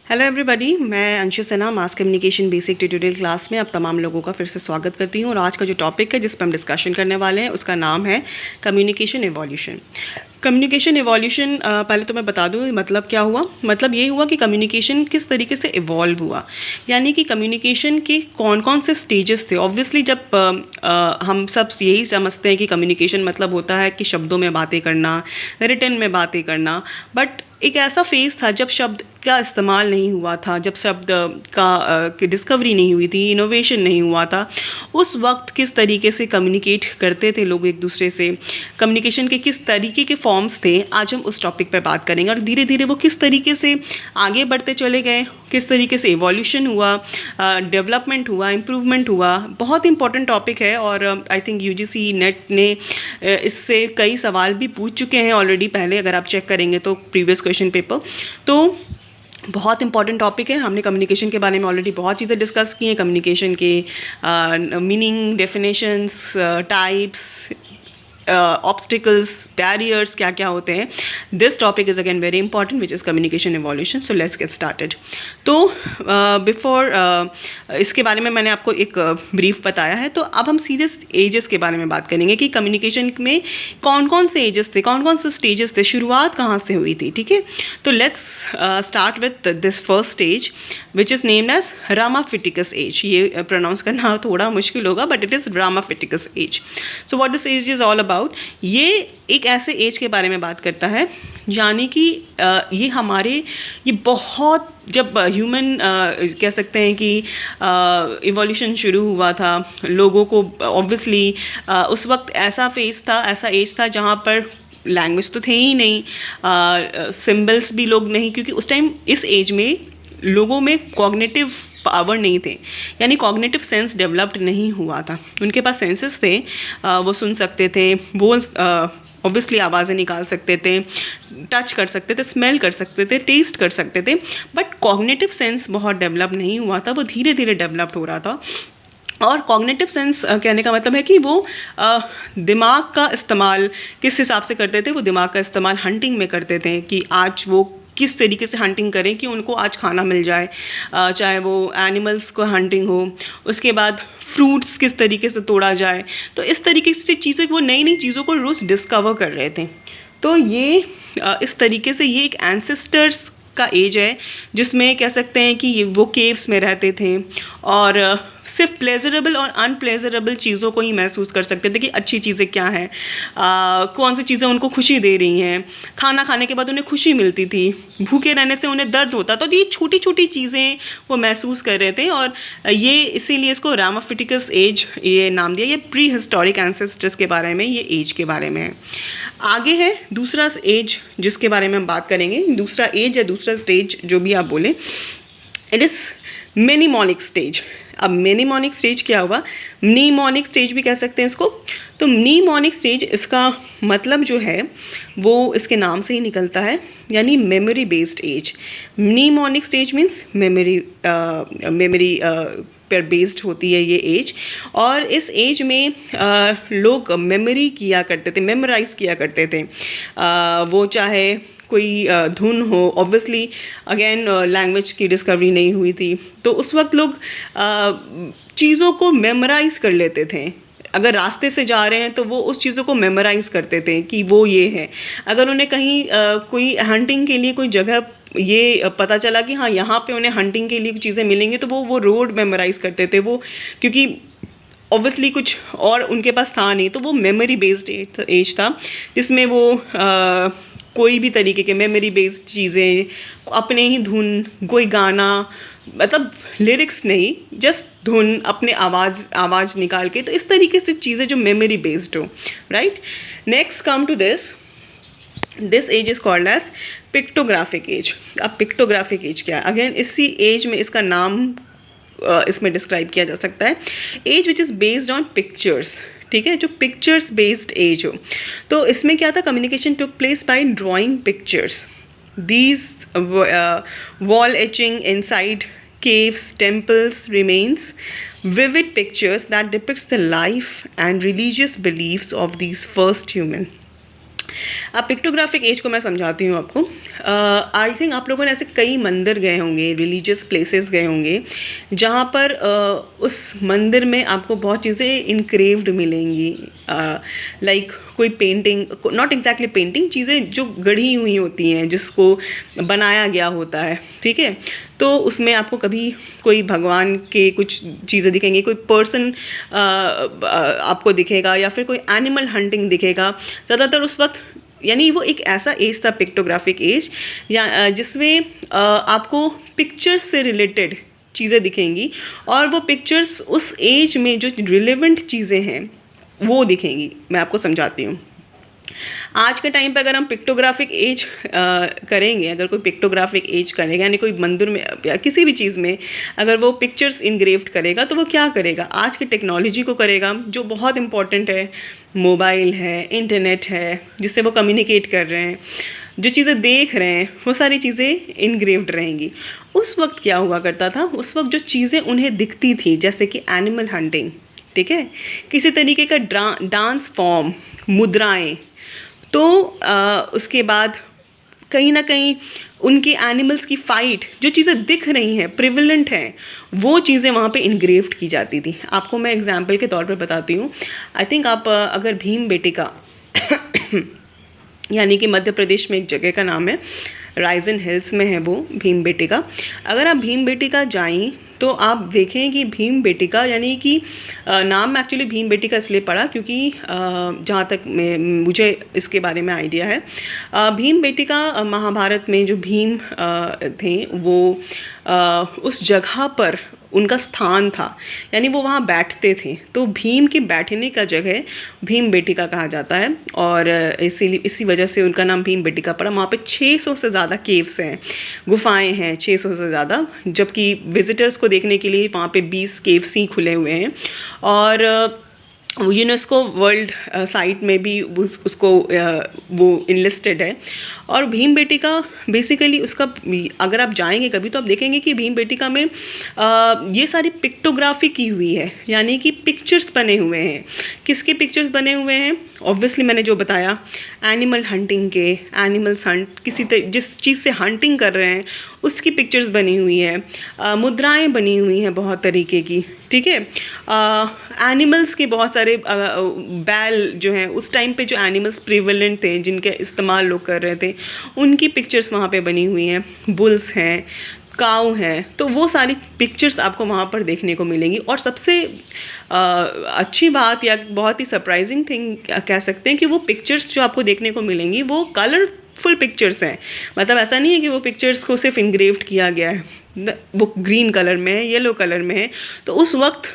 Hello everybody, मैं Anshu Sinha mass communication basic tutorial class में आप तमाम लोगों का फिर से स्वागत करती हूँ। और आज का जो टॉपिक है जिस पर हम डिस्कशन करने वाले हैं उसका नाम है कम्युनिकेशन एवोल्यूशन। कम्युनिकेशन एवोल्यूशन पहले तो मैं बता दूँ मतलब क्या हुआ। मतलब ये हुआ कि कम्युनिकेशन किस तरीके से इवॉल्व हुआ, यानी कि कम्युनिकेशन के कौन कौन से स्टेजेस थे। ऑब्वियसली जब हम सब यही समझते हैं कि कम्युनिकेशन मतलब होता है कि शब्दों में बातें करना, रिटन में बातें करना, बट एक ऐसा फेज़ था जब शब्द का इस्तेमाल नहीं हुआ था, जब शब्द की डिस्कवरी नहीं हुई थी, इनोवेशन नहीं हुआ था। उस वक्त किस तरीके से कम्युनिकेट करते थे लोग एक दूसरे से, कम्युनिकेशन के किस तरीके के फॉर्म्स थे, आज हम उस टॉपिक पर बात करेंगे। और धीरे धीरे वो किस तरीके से आगे बढ़ते चले गए, किस तरीके से इवोल्यूशन हुआ, डेवलपमेंट हुआ, इम्प्रूवमेंट हुआ। बहुत इंपॉर्टेंट टॉपिक है और आई थिंक यूजीसी नेट ने इससे कई सवाल भी पूछ चुके हैं ऑलरेडी पहले, अगर आप चेक करेंगे तो प्रीवियस क्वेश्चन पेपर। तो बहुत इंपॉर्टेंट टॉपिक है। हमने कम्युनिकेशन के बारे में ऑलरेडी बहुत चीज़ें डिस्कस की हैं, कम्युनिकेशन के meaning, definitions, types, obstacles, barriers क्या क्या होते हैं। This topic is again very important which is communication evolution. So let's get started. तो बिफोर इसके बारे में मैंने आपको एक ब्रीफ बताया है, तो अब हम सीधे एजेस के बारे में बात करेंगे कि कम्युनिकेशन में कौन कौन से एजेस थे, कौन कौन से स्टेजेस थे, शुरुआत कहाँ से हुई थी। ठीक है, तो let's start with this first stage which is named as Ramapithecus age. ये प्रोनाउंस करना थोड़ा मुश्किल होगा but it is Ramapithecus age. So what this age is all about, ये एक ऐसे एज के बारे में बात करता है यानी कि ये हमारे ये बहुत जब ह्यूमन कह सकते हैं कि इवोल्यूशन शुरू हुआ था लोगों को, ऑब्वियसली उस वक्त ऐसा फेज था, ऐसा एज था जहाँ पर लैंग्वेज तो थे ही नहीं, सिंबल्स भी लोग नहीं, क्योंकि उस टाइम इस एज में लोगों में कॉग्निटिव पावर नहीं थे, यानी कॉग्निटिव सेंस डेवलप्ड नहीं हुआ था। उनके पास सेंसेस थे, वो सुन सकते थे, बोल ऑब्वियसली आवाज़ें निकाल सकते थे, टच कर सकते थे, स्मेल कर सकते थे, टेस्ट कर सकते थे, बट कॉग्निटिव सेंस बहुत डेवलप नहीं हुआ था, वो धीरे धीरे डेवलप्ड हो रहा था। और कॉग्निटिव सेंस कहने का मतलब है कि वो दिमाग का इस्तेमाल किस हिसाब से करते थे। वो दिमाग का इस्तेमाल हंटिंग में करते थे कि आज वो किस तरीके से हंटिंग करें कि उनको आज खाना मिल जाए, चाहे वो एनिमल्स को हंटिंग हो, उसके बाद फ्रूट्स किस तरीके से तोड़ा जाए। तो इस तरीके से चीज़ें, वो नई नई चीज़ों को रोज़ डिस्कवर कर रहे थे। तो ये इस तरीके से ये एक एंसेस्टर्स का एज है जिसमें कह सकते हैं कि ये वो केव्स में रहते थे और सिर्फ प्लेजरेबल और अनप्लेजरेबल चीज़ों को ही महसूस कर सकते थे कि अच्छी चीज़ें क्या हैं, कौन सी चीज़ें उनको खुशी दे रही हैं। खाना खाने के बाद उन्हें खुशी मिलती थी, भूखे रहने से उन्हें दर्द होता। तो ये छोटी छोटी चीज़ें वो महसूस कर रहे थे और ये इसीलिए इसको रामाफिटिकस एज ये नाम दिया। ये प्री हिस्टोरिक एंसेस्टर्स के बारे में, ये एज के बारे में है। आगे है दूसरा एज जिसके बारे में हम बात करेंगे, दूसरा एज या दूसरा स्टेज जो भी आप बोलें, इट इज़ मेनिमोनिक स्टेज। अब मेनिमोनिक स्टेज क्या हुआ, नीमोनिक स्टेज भी कह सकते हैं इसको। तो नीमोनिक स्टेज, इसका मतलब जो है वो इसके नाम से ही निकलता है, यानी memory based age. Mnemonic stage means memory पर बेस्ड होती है ये एज। और इस एज में लोग मेमोरी किया करते थे, मेमोराइज किया करते थे। वो चाहे कोई धुन हो, ऑब्वियसली अगेन लैंग्वेज की डिस्कवरी नहीं हुई थी, तो उस वक्त लोग चीज़ों को मेमोराइज कर लेते थे। अगर रास्ते से जा रहे हैं तो वो उस चीज़ों को मेमोराइज करते थे कि वो ये है। अगर उन्हें कहीं कोई हंटिंग के लिए कोई जगह ये पता चला कि हाँ यहाँ पे उन्हें हंटिंग के लिए चीज़ें मिलेंगी, तो वो रोड मेमोराइज करते थे। वो क्योंकि ऑब्वियसली कुछ और उनके पास था नहीं, तो वो मेमोरी बेस्ड एज था जिसमें वो कोई भी तरीके के मेमोरी बेस्ड चीज़ें, अपने ही धुन, कोई गाना, मतलब लिरिक्स नहीं, जस्ट धुन, अपने आवाज़ निकाल के, तो इस तरीके से चीज़ें जो मेमोरी बेस्ड हो, right. Next come to this age is called age pictographic age. अब पिक्टोग्राफिक एज क्या है, अगेन इसी एज में इसका नाम इसमें डिस्क्राइब किया जा सकता है, age which is based on pictures. ठीक है, जो पिक्चर्स बेस्ड एज हो। तो इसमें क्या था, communication took place by drawing pictures, these wall etching inside caves, temples, remains, vivid pictures that depicts the life and religious beliefs of these first human. अब pictographic as को मैं समझाती हूँ आपको। आई थिंक आप लोगों ने ऐसे कई मंदिर गए होंगे, रिलीजियस प्लेसेस गए होंगे, जहाँ पर उस मंदिर में आपको बहुत चीज़ें इनक्रेव्ड मिलेंगी। लाइक कोई पेंटिंग, नॉट एग्जैक्टली पेंटिंग, चीज़ें जो गढ़ी हुई होती हैं, जिसको बनाया गया होता है, ठीक है। तो उसमें आपको कभी कोई भगवान के कुछ चीज़ें दिखेंगी, कोई पर्सन आपको दिखेगा, या फिर कोई एनिमल हंटिंग दिखेगा। ज़्यादातर उस वक्त, यानी वो एक ऐसा एज था पिक्टोग्राफिक एज, या जिसमें आपको पिक्चर्स से रिलेटेड चीज़ें दिखेंगी, और वो पिक्चर्स उस एज में जो रिलेवेंट चीज़ें हैं वो दिखेंगी। मैं आपको समझाती हूँ। आज के टाइम पे अगर हम पिक्टोग्राफिक एज करेंगे, अगर कोई पिक्टोग्राफिक एज करेगा, यानी कोई मंदिर में या किसी भी चीज़ में अगर वो पिक्चर्स इनग्रेव्ड करेगा, तो वो क्या करेगा? आज की टेक्नोलॉजी को करेगा, जो बहुत इंपॉर्टेंट है। मोबाइल है, इंटरनेट है, जिससे वो कम्युनिकेट कर रहे हैं, जो चीज़ें देख रहे हैं, वो सारी चीज़ें इनग्रेव्ड रहेंगी। उस वक्त क्या हुआ करता था? उस वक्त जो चीज़ें उन्हें दिखती थी, जैसे कि एनिमल हंटिंग, ठीक है, किसी तरीके का डांस फॉर्म, मुद्राएं, तो उसके बाद कहीं ना कहीं उनकी एनिमल्स की फ़ाइट, जो चीज़ें दिख रही हैं, प्रिविलेंट हैं, वो चीज़ें वहाँ पे इनग्रेव्ड की जाती थी। आपको मैं एग्जांपल के तौर पे बताती हूँ। आई थिंक आप अगर भीमबेटका यानी कि मध्य प्रदेश में एक जगह का नाम है, राइजन हिल्स में है वो भीमबेटका। अगर आप भीमबेटका जाएं तो आप देखें कि भीमबेटका, यानी कि नाम एक्चुअली भीमबेटका इसलिए पड़ा क्योंकि जहाँ तक मुझे इसके बारे में आइडिया है, भीमबेटका महाभारत में जो भीम थे, वो उस जगह पर उनका स्थान था, यानी वो वहाँ बैठते थे, तो भीम के बैठने का जगह भीमबेटका कहा जाता है, और इसी वजह से उनका नाम भीमबेटका पड़ा। वहाँ पे 600 से ज़्यादा केव्स हैं, गुफाएं हैं, 600 से ज़्यादा, जबकि विजिटर्स को देखने के लिए वहाँ पे 20 केव्स ही खुले हुए हैं। और यूनेस्को वर्ल्ड साइट में भी उसको वो इनलिस्टेड है। और भीमबेटका बेसिकली उसका, अगर आप जाएंगे कभी तो आप देखेंगे कि भीमबेटका में ये सारी पिक्टोग्राफी की हुई है, यानी कि पिक्चर्स बने हुए हैं। किसके पिक्चर्स बने हुए हैं? ऑब्वियसली मैंने जो बताया, एनिमल हंटिंग के, एनिमल्स हंट, जिस चीज़ से हंटिंग कर रहे हैं उसकी पिक्चर्स बनी हुई है, मुद्राएं बनी हुई हैं बहुत तरीके की, ठीक है। एनिमल्स के बहुत सारे बैल जो हैं, उस टाइम पे जो एनिमल्स प्रिवेलेंट थे, जिनके इस्तेमाल लोग कर रहे थे, उनकी पिक्चर्स वहाँ पे बनी हुई हैं। बुल्स हैं, काऊ हैं, तो वो सारी पिक्चर्स आपको वहाँ पर देखने को मिलेंगी। और सबसे अच्छी बात या बहुत ही सरप्राइजिंग थिंग कह सकते हैं कि वो पिक्चर्स जो आपको देखने को मिलेंगी वो कलरफुल पिक्चर्स हैं। मतलब ऐसा नहीं है कि वो पिक्चर्स को सिर्फ इनग्रेव्ड किया गया है, वो ग्रीन कलर में है, येलो कलर में है। तो उस वक्त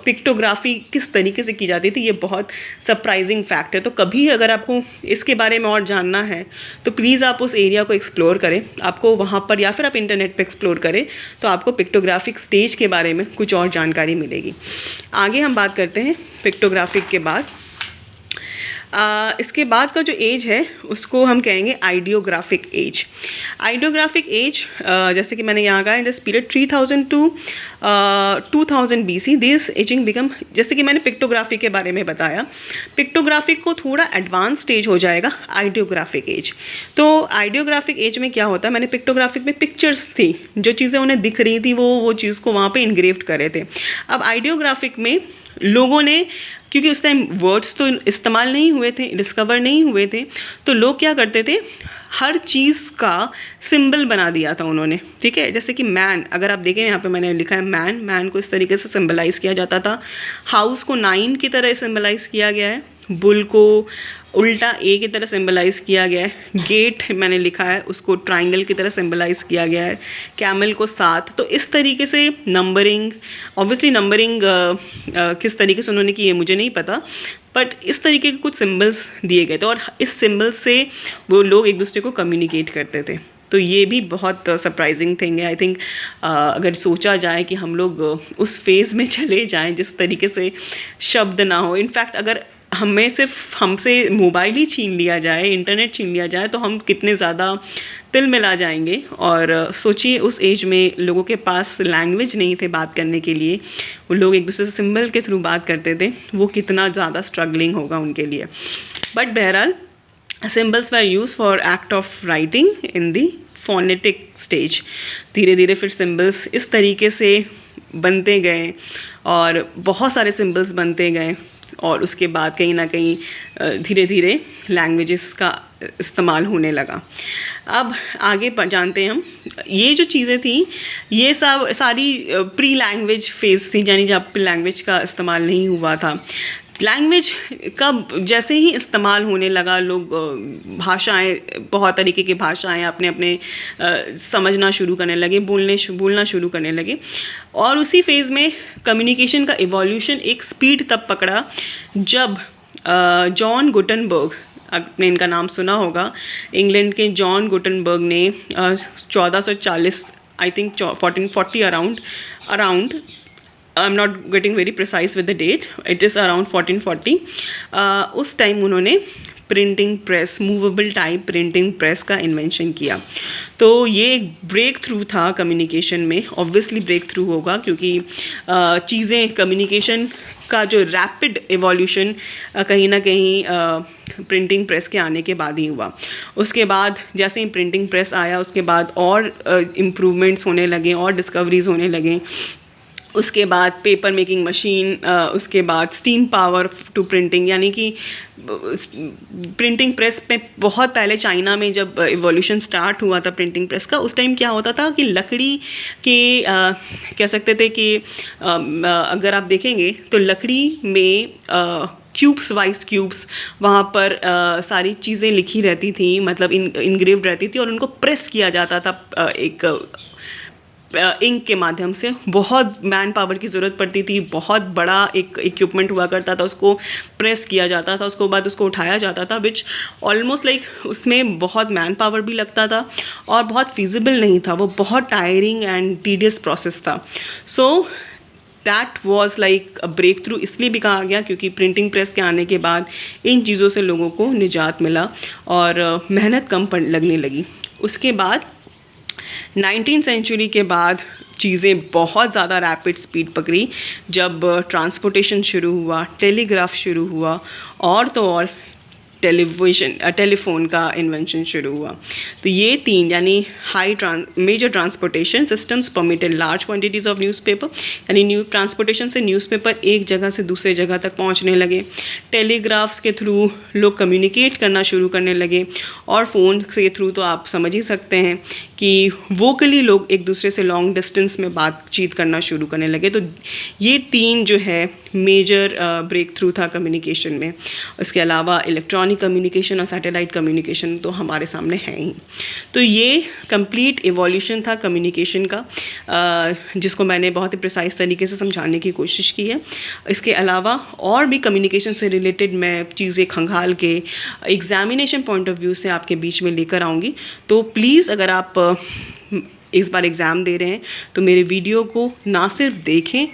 पिक्टोग्राफी किस तरीके से की जाती थी, ये बहुत सरप्राइजिंग फैक्ट है। तो कभी अगर आपको इसके बारे में और जानना है तो प्लीज़ आप उस एरिया को एक्सप्लोर करें, आपको वहाँ पर, या फिर आप इंटरनेट पे एक्सप्लोर करें, तो आपको पिक्टोग्राफिक स्टेज के बारे में कुछ और जानकारी मिलेगी। आगे हम बात करते हैं पिक्टोग्राफिक के बाद। इसके बाद का जो एज है उसको हम कहेंगे आइडियोग्राफिक एज। आइडियोग्राफिक एज, जैसे कि मैंने यहाँ कहा, in this period 3000 to 2000 BC this aging become, जैसे कि मैंने पिक्टोग्राफी के बारे में बताया, पिक्टोग्राफिक को थोड़ा एडवांस स्टेज हो जाएगा आइडियोग्राफिक एज। तो आइडियोग्राफिक एज में क्या होता है, मैंने पिक्टोग्राफिक में पिक्चर्स थी, जो चीज़ें उन्हें दिख रही थी वो चीज़ को वहाँ पे इनग्रेव्ड कर रहे थे। अब आइडियोग्राफिक में लोगों ने, क्योंकि उस टाइम वर्ड्स तो इस्तेमाल नहीं हुए थे, डिस्कवर नहीं हुए थे, तो लोग क्या करते थे, हर चीज़ का सिंबल बना दिया था उन्होंने, ठीक है। जैसे कि मैन, अगर आप देखें यहाँ पे मैंने लिखा है मैन, मैन को इस तरीके से सिंबलाइज़ किया जाता था। हाउस को 9 की तरह सिंबलाइज़ किया गया है, बुल को उल्टा ए की तरह सिंबलाइज़ किया गया है, गेट मैंने लिखा है उसको ट्राइंगल की तरह सिंबलाइज़ किया गया है, कैमल को 7। तो इस तरीके से नंबरिंग, ऑब्वियसली नंबरिंग किस तरीके से उन्होंने की है मुझे नहीं पता, बट इस तरीके के कुछ सिंबल्स दिए गए थे, और इस सिंबल से वो लोग एक दूसरे को कम्युनिकेट करते थे। तो ये भी बहुत सरप्राइजिंग थिंग है। आई थिंक अगर सोचा जाए कि हम लोग उस फेज़ में चले जाएं जिस तरीके से शब्द ना हो, इनफैक्ट अगर हमसे मोबाइल ही छीन लिया जाए, इंटरनेट छीन लिया जाए, तो हम कितने ज़्यादा तिल मिला जाएंगे। और सोचिए उस एज में लोगों के पास लैंग्वेज नहीं थे बात करने के लिए, वो लोग एक दूसरे से सिंबल के थ्रू बात करते थे, वो कितना ज़्यादा स्ट्रगलिंग होगा उनके लिए। बट बहरहाल symbols were use for act of writing in the phonetic stage. धीरे धीरे फिर सिम्बल्स इस तरीके से बनते गए और बहुत सारे सिम्बल्स बनते गए, और उसके बाद कहीं ना कहीं धीरे धीरे लैंग्वेजेस का इस्तेमाल होने लगा। अब आगे जानते हैं हम, ये जो चीज़ें थी ये सब सारी प्री लैंग्वेज फेज़ थी, यानी जब लैंग्वेज का इस्तेमाल नहीं हुआ था। लैंग्वेज का जैसे ही इस्तेमाल होने लगा, लोग भाषाएं, बहुत तरीके की भाषाएं अपने अपने समझना शुरू करने लगे, बोलना शुरू करने लगे। और उसी फेज़ में कम्युनिकेशन का इवोल्यूशन एक स्पीड तब पकड़ा जब जॉन गुटेनबर्ग, आपने इनका नाम सुना होगा, इंग्लैंड के जॉन गुटेनबर्ग ने 1440 I think 1440 around I am not getting very precise with the date, it is around 1440। उस टाइम उन्होंने printing press, movable type printing press का इन्वेंशन किया। तो ये एक ब्रेक थ्रू था कम्युनिकेशन में, ऑब्वियसली ब्रेक थ्रू होगा क्योंकि चीज़ें, कम्युनिकेशन का जो रैपिड एवोल्यूशन कहीं ना कहीं प्रिंटिंग प्रेस के आने के बाद ही हुआ। उसके बाद जैसे ही प्रिंटिंग प्रेस आया, उसके बाद और इम्प्रूवमेंट्स होने लगे और डिस्कवरीज होने लगे। उसके बाद पेपर मेकिंग मशीन, उसके बाद स्टीम पावर टू प्रिंटिंग, यानी कि प्रिंटिंग प्रेस पे बहुत पहले चाइना में जब इवोल्यूशन स्टार्ट हुआ था प्रिंटिंग प्रेस का, उस टाइम क्या होता था कि लकड़ी के कह सकते थे कि अगर आप देखेंगे तो लकड़ी में क्यूब्स वाइज क्यूब्स वहाँ पर सारी चीज़ें लिखी रहती थी, मतलब इनग्रेव्ड रहती थी, और उनको प्रेस किया जाता था एक इंक के माध्यम से। बहुत मैन पावर की ज़रूरत पड़ती थी, बहुत बड़ा एक इक्विपमेंट हुआ करता था, उसको प्रेस किया जाता था, उसको बाद उसको उठाया जाता था, विच ऑलमोस्ट लाइक उसमें बहुत मैन पावर भी लगता था और बहुत फिजिबल नहीं था, वो बहुत टायरिंग एंड टीडियस प्रोसेस था। So that was like a breakthrough, इसलिए भी कहा गया क्योंकि प्रिंटिंग प्रेस के आने के बाद इन चीज़ों से लोगों को निजात मिला और मेहनत कम लगने लगी। उसके बाद 19वीं सेंचुरी के बाद चीज़ें बहुत ज़्यादा रैपिड स्पीड पकड़ी जब ट्रांसपोर्टेशन शुरू हुआ, टेलीग्राफ शुरू हुआ, और तो और टेलीफोन का इन्वेंशन शुरू हुआ। तो ये तीन, यानी major transportation systems permitted large quantities of newspaper, यानी ट्रांसपोर्टेशन से न्यूज़पेपर एक जगह से दूसरे जगह तक पहुंचने लगे। टेलीग्राफ्स के थ्रू लोग कम्युनिकेट करना शुरू करने लगे, और फ़ोन के थ्रू तो आप समझ ही सकते हैं कि वोकली लोग एक दूसरे से लॉन्ग डिस्टेंस में बातचीत करना शुरू करने लगे। तो ये तीन जो है मेजर ब्रेक थ्रू था कम्युनिकेशन में। इसके अलावा इलेक्ट्रॉनिक कम्युनिकेशन और सैटेलाइट कम्युनिकेशन तो हमारे सामने है ही। तो ये कंप्लीट इवोल्यूशन था कम्युनिकेशन का, जिसको मैंने बहुत ही प्रिसाइज तरीके से समझाने की कोशिश की है। इसके अलावा और भी कम्युनिकेशन से रिलेटेड मैं चीज़ें खंगाल के एग्जामिनेशन पॉइंट ऑफ व्यू से आपके बीच में लेकर आऊँगी। तो प्लीज़ अगर आप इस बार एग्ज़ाम दे रहे हैं तो मेरे वीडियो को ना सिर्फ देखें,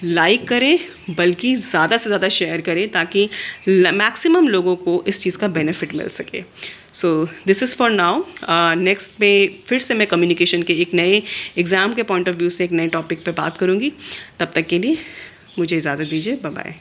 लाइक करें, बल्कि ज़्यादा से ज़्यादा शेयर करें ताकि मैक्सिमम लोगों को इस चीज़ का बेनिफिट मिल सके। So this is for now. Next में फिर से मैं कम्युनिकेशन के एक नए एग्ज़ाम के पॉइंट ऑफ व्यू से एक नए टॉपिक पे बात करूँगी। तब तक के लिए मुझे इजाज़त दीजिए। Bye bye.